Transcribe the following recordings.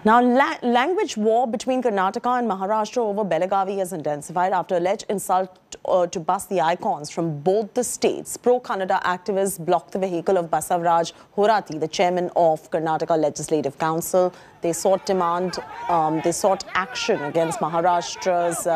Now, language war between Karnataka and Maharashtra over Belagavi has intensified after alleged insult to bus the icons from both the states. Pro-Kannada activists blocked the vehicle of Basavaraj Horati, the chairman of Karnataka Legislative Council. They sought action against Maharashtra's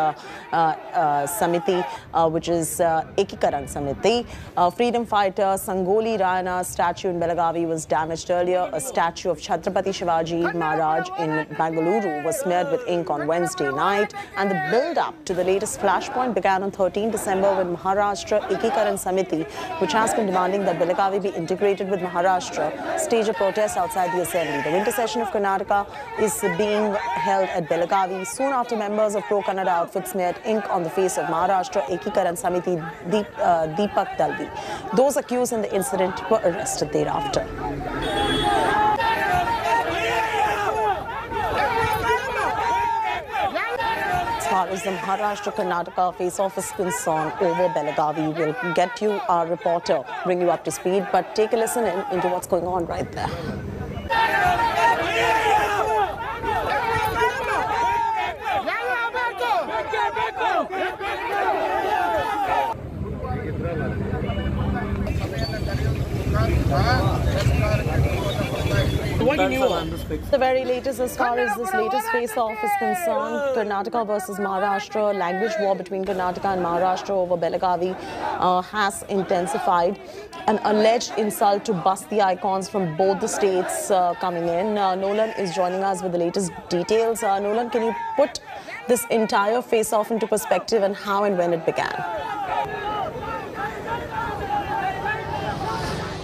Samiti, which is Ekikaran Samiti. Freedom fighter Sangoli Rayana's statue in Belagavi was damaged earlier. A statue of Chhatrapati Shivaji Maharaj in Bengaluru was smeared with ink on Wednesday night. And the build-up to the latest flashpoint began on 13 December when Maharashtra Ekikaran Samiti, which has been demanding that Belagavi be integrated with Maharashtra, staged a protest outside the assembly. The winter session of Karnataka is being held at Belagavi soon after members of pro-Kannada outfits smeared ink on the face of Maharashtra Ekikaran Samiti Deepak Dalvi. Those accused in the incident were arrested thereafter. As far as the Maharashtra-Karnataka face-off is concerned over Belagavi, we'll get you our reporter, bring you up to speed, but take a listen into what's going on right there. The very latest as far as this latest face-off is concerned, Karnataka versus Maharashtra, language war between Karnataka and Maharashtra over Belagavi has intensified. An alleged insult to bus the icons from both the states coming in. Nolan is joining us with the latest details. Nolan, can you put this entire face-off into perspective and how and when it began?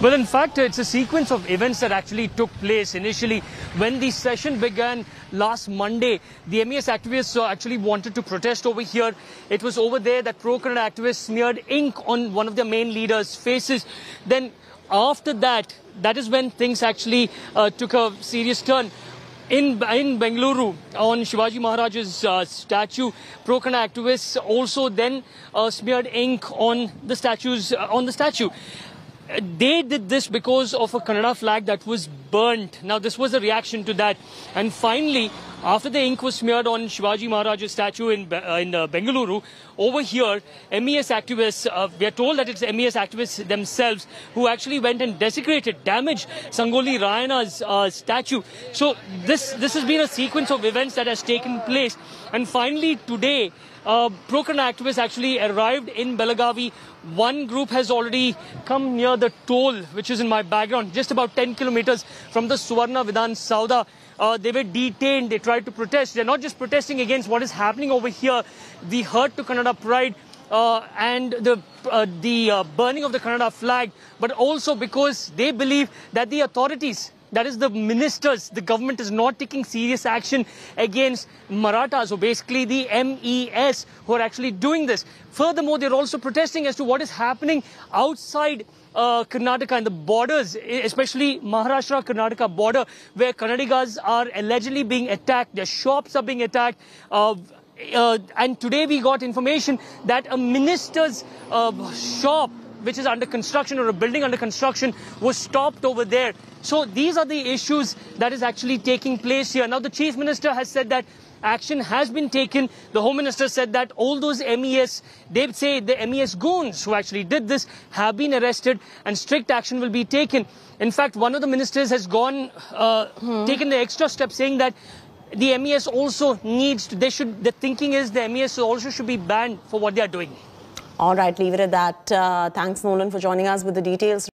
Well, in fact, it's a sequence of events that actually took place initially. When the session began last Monday, the MES activists actually wanted to protest over here. It was over there that pro-Kannada activists smeared ink on one of their main leaders' faces. Then after that, that is when things actually took a serious turn. In Bengaluru, on Shivaji Maharaj's statue, pro-Kannada activists also then smeared ink on the statue. They did this because of a Kannada flag that was burnt. Now, this was a reaction to that. And finally, after the ink was smeared on Shivaji Maharaj's statue in Bengaluru, over here, MES activists, we are told that it's MES activists themselves who actually went and damaged Sangoli Rayana's statue. So this has been a sequence of events that has taken place. And finally, today, pro-Kannada activists actually arrived in Belagavi. One group has already come near the toll, which is in my background, just about 10 kilometers from the Suvarna Vidhan Sauda. They were detained. They tried to protest. They're not just protesting against what is happening over here, the hurt to Kannada pride and the burning of the Kannada flag, but also because they believe that the authorities, that is the ministers, the government is not taking serious action against Marathas, so basically the MES who are actually doing this. Furthermore, they're also protesting as to what is happening outside Karnataka and the borders, especially Maharashtra-Karnataka border, where Kannadigas are allegedly being attacked, their shops are being attacked. And today we got information that a minister's shop, which is under construction, or a building under construction, was stopped over there. So these are the issues that is actually taking place here. Now, the Chief Minister has said that action has been taken. The Home Minister said that all those MES, they say the MES goons who actually did this have been arrested and strict action will be taken. In fact, one of the ministers has taken the extra step, saying that the MES also needs to, the thinking is the MES also should be banned for what they are doing. All right, leave it at that. Thanks, Nolan, for joining us with the details.